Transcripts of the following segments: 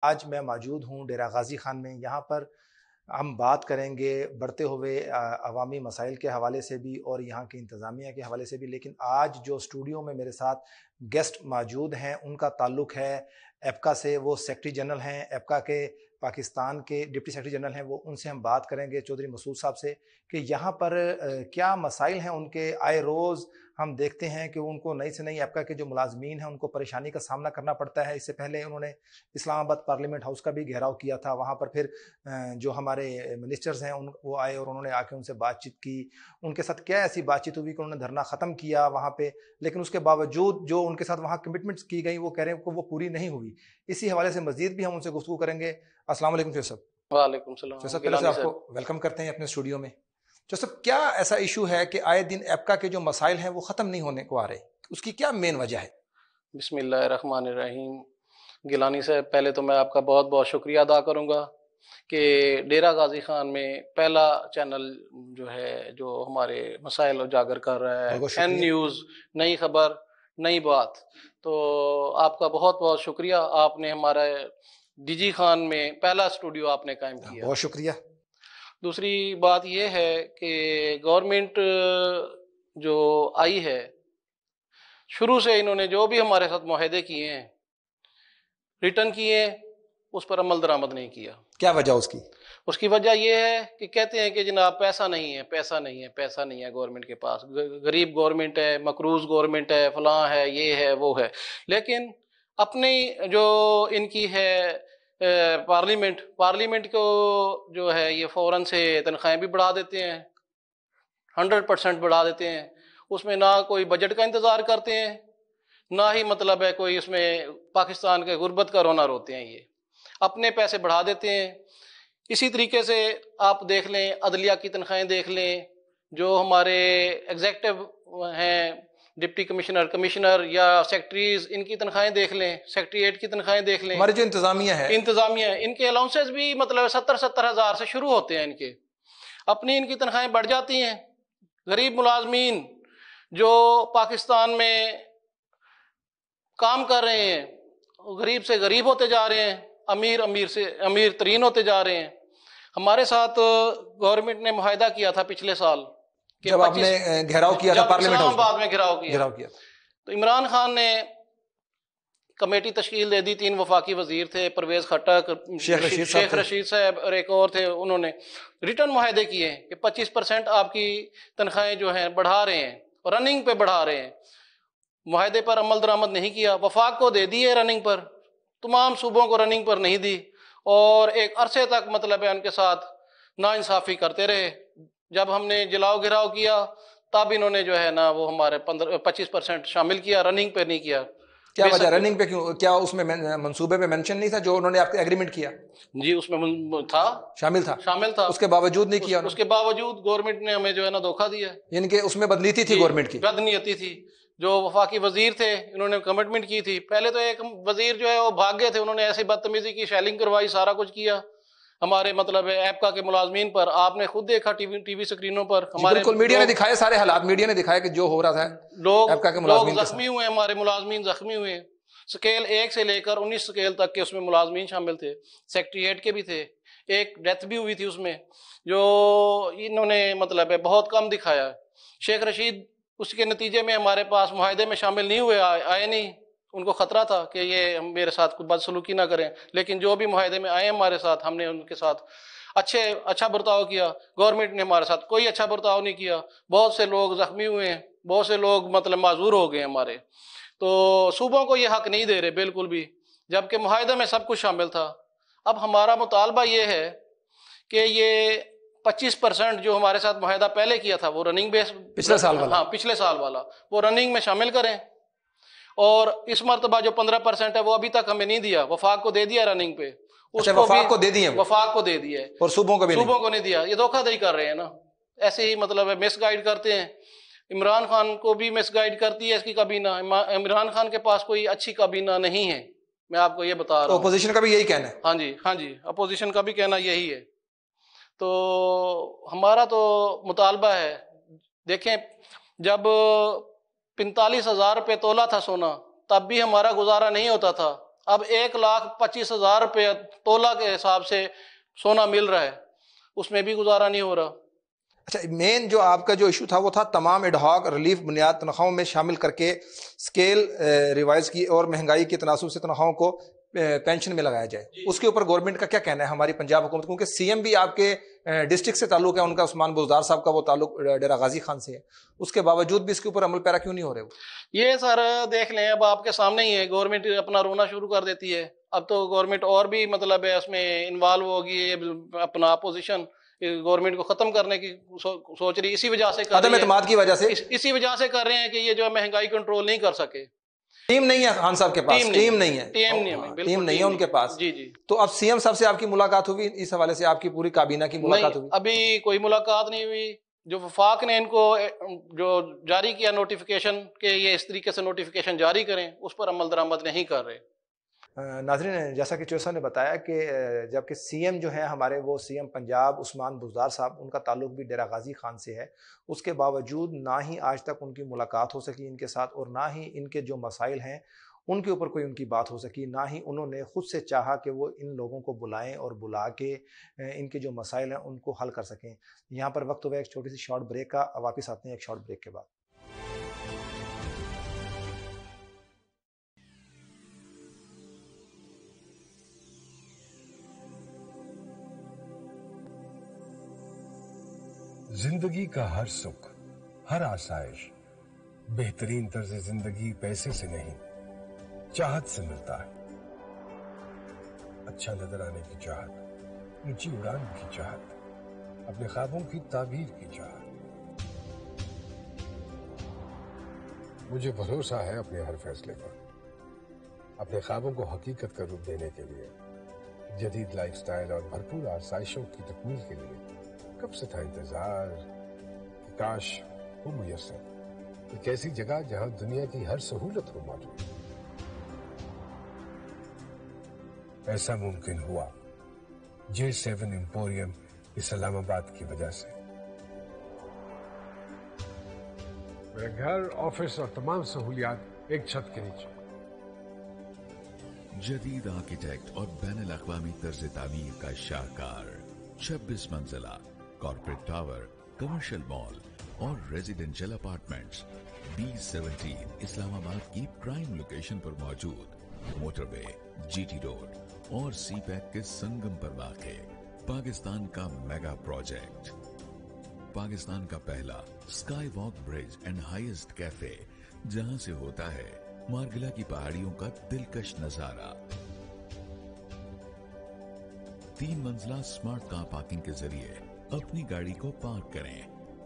آج میں موجود ہوں ڈیرہ غازی خان میں. یہاں پر ہم بات کریں گے بڑھتے ہوئے عوامی مسائل کے حوالے سے بھی اور یہاں کی انتظامیہ کے حوالے سے بھی. لیکن آج جو اسٹوڈیو میں میرے ساتھ گیسٹ موجود ہیں ان کا تعلق ہے ایپکا سے. وہ سیکرٹری جنرل ہیں ایپکا کے، پاکستان کے ڈپٹی سیکرٹری جنرل ہیں. وہ ان سے ہم بات کریں گے چودھری مسعود صاحب سے کہ یہاں پر کیا مسائل ہیں ان کے. آئے روز ہم دیکھتے ہیں کہ ان کو نئی سے نئی ایپکا کے جو ملازمین ہیں ان کو پریشانی کا سامنا کرنا پڑتا ہے. اس سے پہلے انہوں نے اسلام آباد پارلیمنٹ ہاؤس کا بھی گھیراؤ کیا تھا. وہاں پر پھر جو ہمارے منسٹرز ہیں وہ آئے اور انہوں نے آ کے ان سے بات چیت کی. ان کے ساتھ کیا ایسی بات چیت ہوئی کہ انہوں نے دھرنا ختم کیا وہاں پہ، لیکن اس کے باوجود جو ان کے ساتھ وہاں کمٹمنٹس کی گئی وہ کہہ رہے ہیں کہ وہ پوری نہیں ہوئی. اسی حوالے سے مزید بھی ہم ان سے گفتگو کریں گے. السلام علیکم چودھری صاحب. وعلیکم السلام. چودھری صاحب پہلے سے آپ کو ویلکم کرتے ہیں اپنے اسٹوڈیو میں. چودھری صاحب کیا ایسا ایشو ہے کہ آئے دن ایپکا کے جو مسائل ہیں وہ ختم نہیں ہونے کو آ رہے، اس کی کیا مین وجہ ہے؟ بسم اللہ الرحمن الرحیم. گیلانی صاحب پہلے تو میں آپ کا بہت بہت شکریہ ادا کروں گا کہ ڈیرہ غازی خان میں پہلا چینل جو ہے جو ہمارے مسائل اجاگر کر رہا ہے، این نیوز، نئی خبر نئی بات. تو آپ کا بہت بہت شکریہ. آپ نے ہمارا ڈی جی خان میں پہلا اسٹوڈیو آپ نے قائم کیا، بہت شکریہ. دوسری بات یہ ہے کہ گورنمنٹ جو آئی ہے، شروع سے انہوں نے جو بھی ہمارے ساتھ معاہدے کیے ہیں، ریٹرن کیے، اس پر عمل درآمد نہیں کیا. کیا وجہ اس کی؟ اس کی وجہ یہ ہے کہ کہتے ہیں کہ جناب پیسہ نہیں ہے، پیسہ نہیں ہے، پیسہ نہیں ہے گورنمنٹ کے پاس، غریب گورنمنٹ ہے، مقروض گورنمنٹ ہے، فلاں ہے، یہ ہے وہ ہے. لیکن اپنی جو ان کی ہے پارلیمنٹ کو جو ہے یہ فوراً سے تنخواہیں بھی بڑھا دیتے ہیں، 100% بڑھا دیتے ہیں. اس میں نہ کوئی بجٹ کا انتظار کرتے ہیں، نہ ہی مطلب ہے کوئی اس میں پاکستان کے غربت کا رونا روتے ہیں. یہ اپنے پیسے بڑھا دیتے ہیں. اسی طریقے سے آپ دیکھ لیں عدلیہ کی تنخواہیں دیکھ لیں، جو ہمارے ایگزیکٹو ہیں، ڈپٹی کمشنر، کمشنر یا سیکٹریز، ان کی تنخواہیں دیکھ لیں، سیکٹریٹ کی تنخواہیں دیکھ لیں. ہماری جو انتظامیہ ہے ان کے الاؤنسز بھی مطلب 70 ہزار سے شروع ہوتے ہیں. ان کی تنخواہیں بڑھ جاتی ہیں. غریب ملازمین جو پاکستان میں کام کر رہے ہیں غریب سے غریب ہوتے جا رہے ہیں، امیر سے امیر ترین ہوتے جا رہے ہیں. ہمارے ساتھ گورنمنٹ نے معاہدہ کیا تھا پچھلے سال، جب آپ نے گھیراؤ کیا تھا پارلیمنٹ ہاؤس، اسلام آباد میں گھیراؤ کیا، تو عمران خان نے کمیٹی تشکیل دے دی. 3 وفاقی وزیر تھے، پرویز خٹک، شیخ رشید صاحب اور ایک اور تھے. انہوں نے ریٹرن معاہدے کیے کہ 25% آپ کی تنخواہیں جو ہیں بڑھا رہے ہیں، رننگ پہ بڑھا رہے ہیں. معاہدے پر عمل درآمد نہیں کیا. وفاق کو دے دی ہے رننگ پر، تمام صوبوں کو رننگ پر نہیں دی، اور ایک عرصے تک مطلب ہے ان کے ساتھ ناانصافی کرتے رہے. جب ہم نے جلاؤ گھراؤ کیا تب انہوں نے جو ہے نا وہ ہمارے 25% شامل کیا، رننگ پہ نہیں کیا. کیا وجہ رننگ پہ کیوں؟ کیا اس میں منصوبے میں مینشن نہیں تھا جو انہوں نے آپ کے ایگریمنٹ کیا؟ جی اس میں تھا، شامل تھا. اس کے باوجود نہیں کیا؟ اس کے باوجود گورنمنٹ نے ہمیں جو ہے نا دھوکہ دیا. یعنی کہ اس میں بدنیتی تھی گورنمنٹ کی، بدنیتی تھی. جو وفاقی وزیر تھے انہوں نے کمٹمنٹ کی تھی. پہلے تو ایک وزیر جو ہے وہ بھاگ گئے تھے، انہوں نے ایسی بدتمیزی کی، شیلنگ کروائی، سارا کچھ کیا ہمارے مطلب ایپکا کے ملازمین پر. آپ نے خود دیکھا ٹی وی سکرینوں پر، ہمارے میڈیا نے دکھائے سارے حالات، میڈیا نے دکھایا کہ جو ہو رہا تھا. لوگ زخمی ہوئے، ہمارے ملازمین زخمی ہوئے. سکیل 1 سے لے کر 19 سکیل تک کے اس میں ملازمین شامل تھے، سیکٹریٹ کے بھی تھے. ایک ڈیتھ بھی ہوئی تھی اس میں، جو انہوں نے مطلب ہے بہت کم دکھایا. شیخ رشید اس کے نتیجے میں ہمارے پاس معاہدے میں شامل نہیں ہوئے، آئے نہیں. ان کو خطرہ تھا کہ یہ میرے ساتھ کوئی بدسلوکی نہ کریں. لیکن جو بھی معاہدے میں آئے ہمارے ساتھ، ہم نے ان کے ساتھ اچھا برتاؤ کیا. گورنمنٹ نے ہمارے ساتھ کوئی اچھا برتاؤ نہیں کیا. بہت سے لوگ زخمی ہوئے ہیں، بہت سے لوگ مطلب معذور ہو گئے ہمارے. تو صوبوں کو یہ حق نہیں دے رہے بالکل بھی، جبکہ معاہدے میں سب کچھ شامل تھا. اب ہمارا مطالبہ یہ ہے کہ یہ 25% جو ہمارے ساتھ معاہدہ پہلے کیا تھا وہ رننگ بیس پچھلے سال والا وہ رننگ میں شامل کریں. اور اس مرتبہ جو 15% ہے وہ ابھی تک ہمیں نہیں دیا. وفاق کو دے دیا رننگ پہ، وفاق کو دے دیا، وفاق کو دے دیا ہے، اور صوبوں کو نہیں دیا. یہ دھوکہ دہی کر رہے ہیں نا، ایسے ہی مطلب ہے مس گائیڈ کرتے ہیں. عمران خان کو بھی مس گائیڈ کرتی ہے اس کی کابینہ. عمران خان کے پاس کوئی اچھی کابینہ نہیں ہے، میں آپ کو یہ بتا رہا ہوں. اپوزیشن کا بھی یہی کہنا ہے. ہاں جی اپوزیشن کا بھی کہنا یہی ہے. تو ہمارا تو مطالبہ ہے، دیکھیں جب 45,000 روپے تولا تھا سونا تب بھی ہمارا گزارا نہیں ہوتا تھا. اب 1,25,000 روپے تولہ کے حساب سے سونا مل رہا ہے، اس میں بھی گزارا نہیں ہو رہا۔ اچھا، مین جو آپ کا جو ایشو تھا وہ تھا تمام ایڈ ہاک ریلیف بنیاد تنخواہوں میں شامل کر کے اسکیل ریوائز کی اور مہنگائی کے تناسب سے تنخواہوں کو پینشن میں لگایا جائے۔ اس کے اوپر گورنمنٹ کا کیا کہنا ہے ہماری پنجاب حکومت؟ کیونکہ سی ایم بھی آپ کے ڈسٹرکٹ سے تعلق ہے، ان کا عثمان بزدار صاحب کا وہ تعلق ڈیرہ غازی خان سے ہے، اس کے باوجود بھی اس کے اوپر عمل پیرا کیوں نہیں ہو رہے؟ یہ سر دیکھ لیں، اب آپ کے سامنے ہی ہے، گورنمنٹ اپنا رونا شروع کر دیتی ہے۔ اب تو گورنمنٹ اور بھی مطلب ہے اس میں انوالو ہوگی، اپنا اپوزیشن گورنمنٹ کو ختم کرنے کی سوچ رہی، اسی وجہ سے عدم اعتماد کی وجہ سے، اسی وجہ سے کر رہے ہیں کہ یہ جو مہنگائی کنٹرول نہیں کر سکے۔ ٹیم نہیں ہے خان صاحب کے پاس، ٹیم نہیں ہے ان کے پاس۔ جی جی، تو اب سی ایم صاحب سے آپ کی ملاقات ہوئی اس حوالے سے؟ آپ کی پوری کابینہ کی ملاقات ہوئی؟ ابھی کوئی ملاقات نہیں ہوئی۔ جو وفاق نے ان کو جو جاری کیا نوٹیفیکیشن کہ یہ اس طریقے سے نوٹیفیکیشن جاری کریں، اس پر عمل درآمد نہیں کر رہے۔ ناظرین، جیسا کہ چوہدری صاحب نے بتایا کہ جبکہ سی ایم جو ہیں ہمارے، وہ سی ایم پنجاب عثمان بزدار صاحب، ان کا تعلق بھی ڈیرہ غازی خان سے ہے، اس کے باوجود نہ ہی آج تک ان کی ملاقات ہو سکی ان کے ساتھ، اور نہ ہی ان کے جو مسائل ہیں ان کے اوپر کوئی ان کی بات ہو سکی، نہ ہی انہوں نے خود سے چاہا کہ وہ ان لوگوں کو بلائیں اور بلا کے ان کے جو مسائل ہیں ان کو حل کر سکیں۔ یہاں پر وقت ہوا ایک چھوٹی سی شارٹ بریک کا، واپس آتے ہیں ایک شارٹ بریک کے بعد۔ زندگی کا ہر سکھ، ہر آسائش، بہترین طرز زندگی پیسے سے نہیں، چاہت سے ملتا ہے۔ اچھا نظر آنے کی چاہت، اونچی اڑان کی چاہت، اپنے خوابوں کی تعبیر کی چاہت۔ مجھے بھروسہ ہے اپنے ہر فیصلے پر، اپنے خوابوں کو حقیقت کا روپ دینے کے لیے، جدید لائف سٹائل اور بھرپور آسائشوں کی تکمیل کے لیے کب سے تھا انتظار کہ کاش وہ میسر، ایک ایسی جگہ جہاں دنیا کی ہر سہولت ہو موجود۔ ایسا ممکن ہوا J7 ایمپوریم اسلام آباد کی وجہ سے۔ میرے گھر، آفس اور تمام سہولیات ایک چھت کے نیچے۔ جدید آرکیٹیکٹ اور بین الاقوامی طرز تعمیر کا شاہکار 26 منزلہ کارپوریٹ ٹاور، کمرشل مال اور ریزیڈینشل اپارٹمنٹس B17 اسلام آباد کی پرائم لوکیشن پر موجود، موٹر وے، جی ٹی روڈ اور سی پیک کے سنگم پر واقع پاکستان کا میگا پروجیکٹ، پاکستان کا پہلا sky walk bridge and highest cafe, جہاں سے ہوتا ہے مارگلا کی پہاڑیوں کا دلکش نظارہ۔ 3 منزلہ سمارٹ کار پارکنگ کے ذریعے اپنی گاڑی کو پارک کریں۔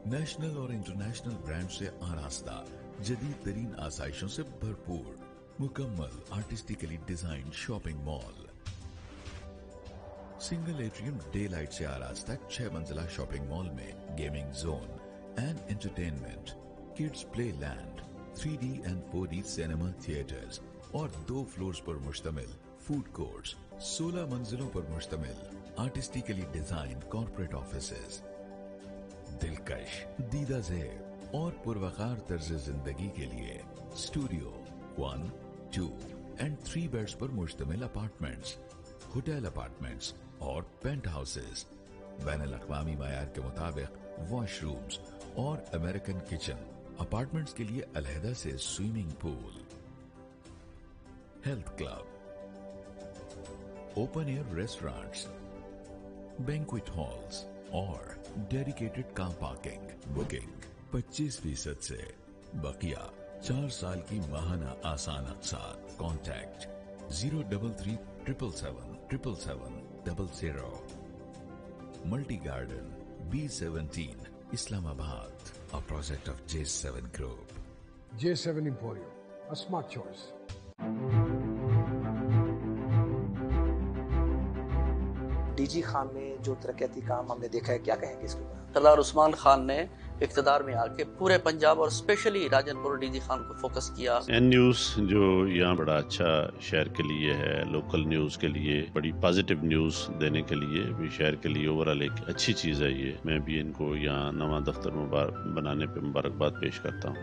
نیشنل اور انٹرنیشنل برانڈ سے آراستہ، جدید ترین آسائشوں سے بھرپور، مکمل artistically design shopping mall. Single atrium daylight سے آراستہ 6 منزلہ شاپنگ مال میں gaming zone and entertainment, kids play land, 3D and 4D cinema theatres اور 2 فلورز پر مشتمل فوڈ کورٹس، 16 منزلوں پر مشتمل آرٹسٹیکلی ڈیزائن کارپوریٹ آفیسز، دلکش، دیدہ زیب اور پروقار طرز زندگی کے لیے اسٹوڈیو 1، 2 اینڈ 3 بیڈز پر مشتمل اپارٹمنٹس، ہوٹل اپارٹمنٹس اور پینٹ ہاؤسز، بین الاقوامی معیار کے مطابق واش رومز اور امریکن کچن، اپارٹمنٹس کے لیے علیحدہ سے swimming pool, health club, open air restaurants, banquet halls اور ڈیڈیکیٹڈ کار پارکنگ۔ بکنگ 25% سے، بقیہ 4 سال کی ماہانہ آسان اقساط۔ Contact 033 777 777 00۔ Multi garden B17 Islamabad, a project of J7 Group۔ J7 emporium, a smart choice۔ D جی خان میں جو ترقیاتی کام ہم نے دیکھا ہے، کیا کہیں گے اس کے اوپر؟ سردار عثمان خان نے اقتدار میں آ کے پورے پنجاب اور اسپیشلی راجن پور ڈی جی خان کو فوکس کیا۔ این نیوز جو یہاں بڑا اچھا شہر کے لیے ہے، لوکل نیوز کے لیے بڑی پازیٹیو نیوز دینے کے لیے بھی شہر کے لیے اوورال ایک اچھی چیز ہے یہ۔ میں بھی ان کو یہاں نواں دفتر بنانے پہ مبارکباد پیش کرتا ہوں۔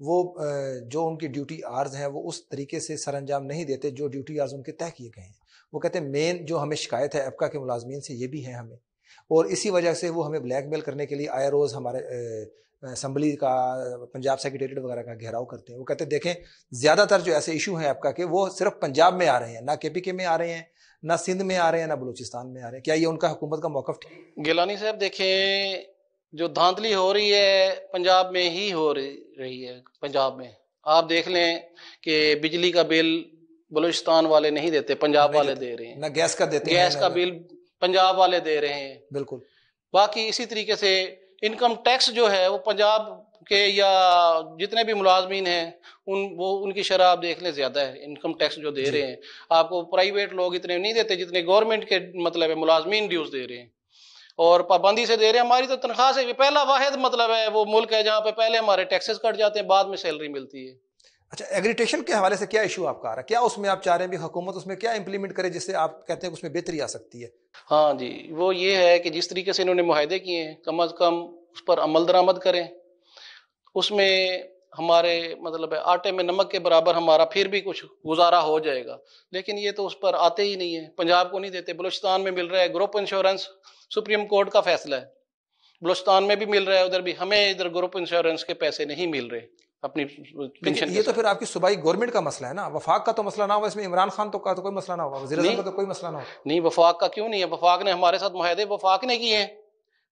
وہ جو ان کی ڈیوٹی آرز ہیں وہ اس طریقے سے سر انجام نہیں دیتے جو ڈیوٹی آرز ان کے طے کیے گئے ہیں. وہ کہتے ہیں مین جو ہمیں شکایت ہے ایپکا کے ملازمین سے یہ بھی ہے ہمیں, اور اسی وجہ سے وہ ہمیں بلیک میل کرنے کے لیے آئے روز ہمارے اسمبلی کا, پنجاب سیکریٹریٹ وغیرہ کا گھیراؤ کرتے ہیں. وہ کہتے ہیں دیکھیں زیادہ تر جو ایسے ایشو ہیں ایپکا کے وہ صرف پنجاب میں آ رہے ہیں, نہ کے پی کے میں آ رہے ہیں, نہ سندھ میں آ رہے ہیں, نہ بلوچستان میں آ رہے ہیں. کیا یہ ان کا حکومت کا موقف ٹھیک؟ گیلانی صاحب دیکھیں جو دھاندلی ہو رہی ہے پنجاب میں ہی ہو رہی ہے. پنجاب میں آپ دیکھ لیں کہ بجلی کا بل بلوچستان والے نہیں دیتے, پنجاب والے دے رہے ہیں. نہ گیس کا دیتے ہیں, گیس کا بل پنجاب والے دے رہے ہیں. بالکل. باقی اسی طریقے سے انکم ٹیکس جو ہے وہ پنجاب کے یا جتنے بھی ملازمین ہیں ان کی شرح آپ دیکھ لیں زیادہ ہے انکم ٹیکس جو دے رہے ہیں. آپ کو پرائیویٹ لوگ اتنے نہیں دیتے جتنے گورنمنٹ کے مطلب ہے ملازمین ڈیوز دے رہے ہیں, اور پابندی سے دے رہے ہیں. ہماری تو تنخواہ سے پہلا واحد مطلب ہے وہ ملک ہے جہاں پہ پہلے ہمارے ٹیکسز کٹ جاتے ہیں, بعد میں سیلری ملتی ہے. اچھا, ایگریٹیشن کے حوالے سے کیا ایشو آپ کا آ رہا ہے؟ کیا اس میں آپ چاہ رہے ہیں بھی حکومت اس میں کیا امپلیمنٹ کرے جس سے آپ کہتے ہیں کہ اس میں بہتری آ سکتی ہے؟ ہاں جی, وہ یہ ہے کہ جس طریقے سے انہوں نے معاہدے کیے ہیں کم از کم اس پر عمل درآمد کریں. اس میں ہمارے مطلب ہے آٹے میں نمک کے برابر ہمارا پھر بھی کچھ گزارا ہو جائے گا, لیکن یہ تو اس پر آتے ہی نہیں ہیں. پنجاب کو نہیں دیتے, بلوچستان میں مل رہا ہے گروپ انشورنس, سپریم کورٹ کا فیصلہ ہے. بلوچستان میں بھی مل رہا ہے, ادھر بھی. ہمیں ادھر گروپ انشورنس کے پیسے نہیں مل رہے اپنی پینشن. یہ تو پھر آپ کی صوبائی گورنمنٹ کا مسئلہ ہے نا, وفاق کا تو مسئلہ نہ ہوا اس میں, عمران خان کا تو کوئی مسئلہ نہ ہوا, وزیر اعظم کا تو کوئی مسئلہ نہ ہوا. نہیں, وفاق کا کیوں نہیں ہے؟ وفاق نے ہمارے ساتھ معاہدے وفاق نے کیے ہیں.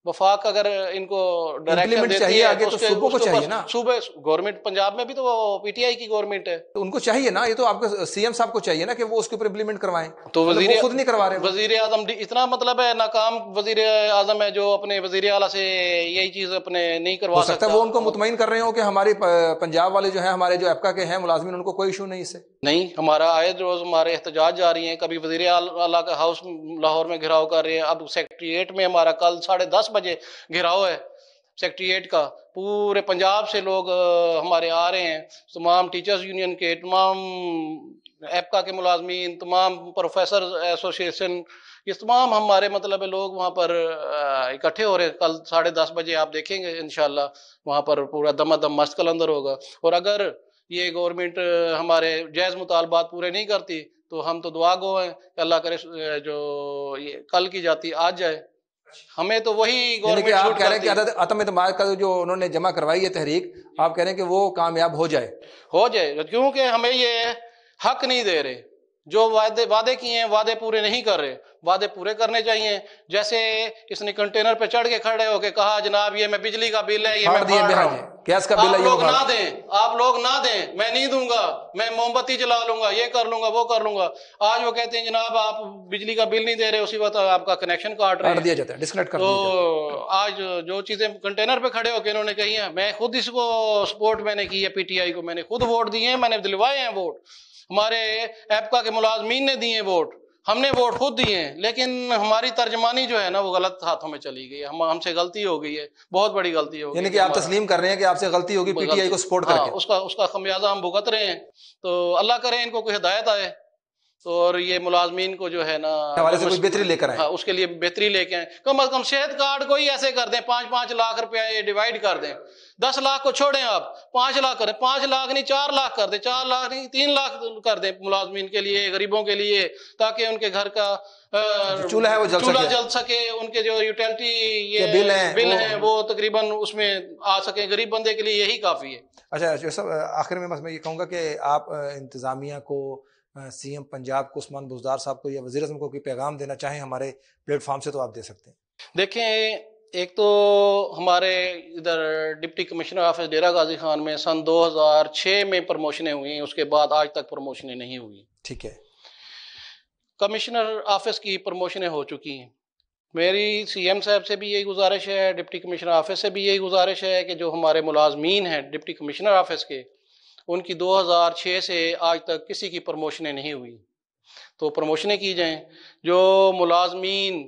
وفاق اگر ان کو ڈائریکشن دیتی ہے تو صوبوں کو چاہیے نا. صوبے گورنمنٹ پنجاب میں بھی تو وہ پی ٹی آئی کی گورنمنٹ ہے, تو ان کو چاہیے نا. یہ تو آپ کے سی ایم صاحب کو چاہیے نا کہ وہ اس کے اوپر امپلیمنٹ کروائیں, تو وزیر خود نہیں کروا رہے. وزیر اعظم اتنا مطلب ہے ناکام وزیر اعظم ہے جو اپنے وزیر اعلیٰ سے یہی چیز اپنے نہیں کروا سکتا. وہ ان کو مطمئن کر رہے ہو کہ ہمارے پنجاب والے جو ہیں ہمارے جو ایپکا کے ہیں ملازمین ان کو کوئی ایشو نہیں اس سے؟ نہیں, ہمارا آئے روز ہمارے احتجاج جاری ہیں. کبھی وزیر اعلیٰ کا ہاؤس لاہور میں گھیراؤ کر رہے ہیں. اب سیکریٹریٹ میں ہمارا کل 10:30 بجے گھیراؤ ہے سیکریٹریٹ کا. پورے پنجاب سے لوگ ہمارے آ رہے ہیں, تمام ٹیچرز یونین کے, تمام ایپکا کے ملازمین, تمام پروفیسر ایسوسیشن, یہ تمام ہمارے مطلب لوگ وہاں پر اکٹھے ہو رہے ہیں. کل 10:30 بجے آپ دیکھیں گے انشاءاللہ وہاں پر پورا دم دم مست کلندر ہوگا. اور اگر یہ گورنمنٹ ہمارے جائز مطالبات پورے نہیں کرتی تو ہم تو دعا گو ہیں کہ اللہ کرے جو یہ کل کی جاتی آج جائے. ہمیں تو وہی گورنمنٹ آپ کہہ رہے ہیں کہ عدم اعتماد کا جو انہوں نے جمع کروائی ہے تحریک, آپ کہہ رہے ہیں کہ وہ کامیاب ہو جائے, کیونکہ ہمیں یہ حق نہیں دے رہے. جو وعدے کیے ہیں وعدے پورے نہیں کر رہے. وعدے پورے کرنے چاہیے. جیسے اس نے کنٹینر پہ چڑھ کے کھڑے ہو کے کہا جناب یہ میں بجلی کا بل ہے, یہ میں پھاڑ رہا ہوں, گیس کا بل ہے, آپ لوگ نہ دیں, میں نہیں دوں گا, میں موم بتی جلا لوں گا, یہ کر لوں گا, وہ کر لوں گا. آج وہ کہتے ہیں جناب آپ بجلی کا بل نہیں دے رہے, اسی وقت آپ کا کنیکشن کاٹ رہے ہیں. تو آج جو چیزیں کنٹینر پہ کھڑے ہو کے انہوں نے کہی ہیں, میں خود اس کو سپورٹ میں نے کی ہے, پی ٹی آئی کو میں نے خود ووٹ دیے ہیں, میں نے دلوائے ہیں ووٹ, ہمارے ایپکا کے ملازمین نے دیے ووٹ, ہم نے ووٹ خود دیے ہیں. لیکن ہماری ترجمانی جو ہے نا وہ غلط ہاتھوں میں چلی گئی ہے. ہم سے غلطی ہو گئی ہے, بہت بڑی غلطی ہو گئی. یعنی کہ آپ تسلیم کر رہے ہیں کہ آپ سے غلطی ہوگی پی ٹی آئی کو سپورٹ کر کے, اس کا خمیازہ ہم بھگت رہے ہیں. تو اللہ کرے ان کو کوئی ہدایت آئے اور یہ ملازمین کو جو ہے نا حوالے سے کوئی بہتری لے کر آئیں. اس کے لیے بہتری لے کے آئیں. کم از کم صحت کارڈ کو ہی ایسے کر دیں 5-5 لاکھ روپے ڈیوائڈ کر دیں. 10 لاکھ کو چھوڑیں, آپ 5 لاکھ کریں, 5 لاکھ نہیں 4 لاکھ کر دیں, 4 لاکھ نہیں 3 لاکھ کر دیں ملازمین کے لیے, غریبوں کے لیے, تاکہ ان کے گھر کا چولہا ہے وہ جل سکے. ان کے جو یوٹیلٹی بل ہیں وہ تقریباً اس میں آ سکے. غریب بندے کے لیے یہی کافی ہے. اچھا سب آخر میں یہ کہوں گا کہ آپ انتظامیہ کو, سی ایم پنجاب کو عثمان بزدار صاحب کو یا وزیر اعظم کو کوئی پیغام دینا چاہیں ہمارے پلیٹ فارم سے تو آپ دے سکتے ہیں. دیکھیں, ایک تو ہمارے ادھر deputy commissioner office Dera Ghazi Khan میں سن 2006 میں پروموشنیں ہوئی ہیں, اس کے بعد آج تک پروموشنیں نہیں ہوئی. ٹھیک ہے, کمشنر آفس کی پروموشنیں ہو چکی ہیں. میری سی ایم صاحب سے بھی یہی گزارش ہے, ڈپٹی کمشنر آفس سے بھی یہی گزارش ہے کہ جو ہمارے ملازمین ہیں ڈپٹی کمشنر آفس کے, ان کی 2006 سے آج تک کسی کی پروموشنیں نہیں ہوئی, تو پروموشنیں کی جائیں. جو ملازمین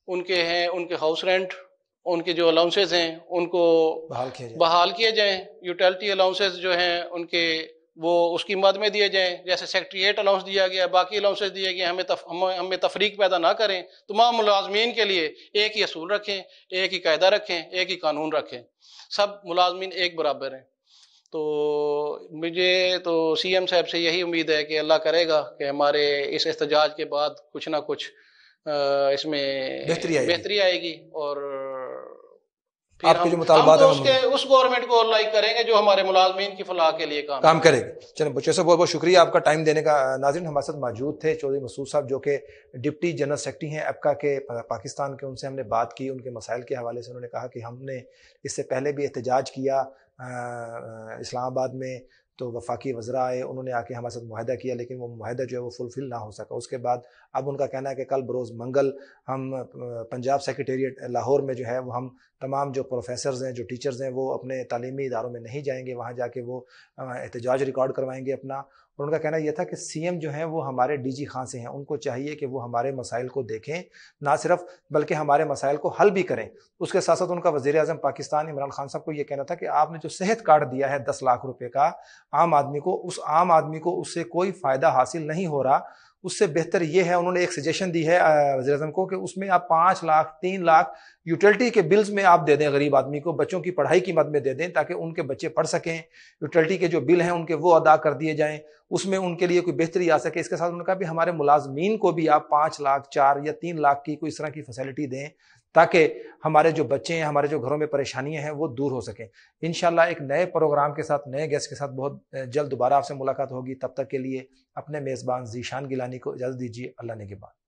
ان کے ہیں, ان کے ہاؤس رینٹ, ان کے جو الاؤنسز ہیں ان کو بحال کیے جائیں. یوٹیلٹی الاؤنسز جو ہیں ان کے وہ اس کی مد میں دیے جائیں. جیسے سیکریٹریٹ الاؤنس دیا گیا, باقی الاؤنسز دیے گئے, ہمیں تفریق پیدا نہ کریں. تمام ملازمین کے لیے ایک ہی اصول رکھیں, ایک ہی قاعدہ رکھیں, ایک ہی قانون رکھیں. سب ملازمین ایک برابر ہیں. تو مجھے تو سی ایم صاحب سے یہی امید ہے کہ اللہ کرے گا کہ ہمارے اس احتجاج کے بعد کچھ نہ کچھ اس میں بہتری آئے گی، اور پھر ہم اس گورنمنٹ کو لائک کریں گے جو ہمارے ملازمین کی فلاح کے لیے کام کرے گی۔ چلیں بچے صاحب بہت بہت شکریہ آپ کا ٹائم دینے کا۔ ناظرین ہمارے ساتھ موجود تھے چودھری مسعود صاحب جو کہ ڈپٹی جنرل سیکرٹری ہیں ایپکا کے پاکستان کے، ان سے ہم نے بات کی ان کے مسائل کے حوالے سے۔ انہوں نے کہا کہ ہم نے اس سے پہلے بھی احتجاج کیا اسلام آباد میں، تو وفاقی وزراء آئے، انہوں نے آ کے ہمارے ساتھ معاہدہ کیا، لیکن وہ معاہدہ جو ہے وہ فلفل نہ ہو سکا۔ اس کے بعد اب ان کا کہنا ہے کہ کل بروز منگل ہم پنجاب سیکریٹریٹ لاہور میں جو ہے وہ ہم تمام جو پروفیسرز ہیں جو ٹیچرز ہیں وہ اپنے تعلیمی اداروں میں نہیں جائیں گے، وہاں جا کے وہ احتجاج ریکارڈ کروائیں گے اپنا۔ اور ان کا کہنا یہ تھا کہ سی ایم جو ہیں وہ ہمارے ڈی جی خان سے ہیں، ان کو چاہیے کہ وہ ہمارے مسائل کو دیکھیں، نہ صرف بلکہ ہمارے مسائل کو حل بھی کریں۔ اس کے ساتھ ساتھ ان کا وزیر اعظم پاکستان عمران خان صاحب کو یہ کہنا تھا کہ آپ نے جو صحت کارڈ دیا ہے 10 لاکھ روپے کا عام آدمی کو، اس عام آدمی کو اس سے کوئی فائدہ حاصل نہیں ہو رہا۔ اس سے بہتر یہ ہے، انہوں نے ایک سجیشن دی ہے وزیر اعظم کو کہ اس میں آپ 5 لاکھ 3 لاکھ یوٹیلٹی کے بلز میں آپ دے دیں غریب آدمی کو، بچوں کی پڑھائی کی مد میں دے دیں تاکہ ان کے بچے پڑھ سکیں، یوٹیلٹی کے جو بل ہیں ان کے وہ ادا کر دیے جائیں، اس میں ان کے لیے کوئی بہتری آ سکے۔ اس کے ساتھ انہوں نے کہا بھی ہمارے ملازمین کو بھی آپ 5 لاکھ 4 یا 3 لاکھ کی کوئی اس طرح کی فیسلٹی دیں تاکہ ہمارے جو بچے ہیں، ہمارے جو گھروں میں پریشانیاں ہیں وہ دور ہو سکیں۔ انشاءاللہ ایک نئے پروگرام کے ساتھ، نئے گیسٹ کے ساتھ بہت جلد دوبارہ آپ سے ملاقات ہوگی۔ تب تک کے لیے اپنے میزبان ذیشان گیلانی کو اجازت دیجیے۔ اللہ نگہبان۔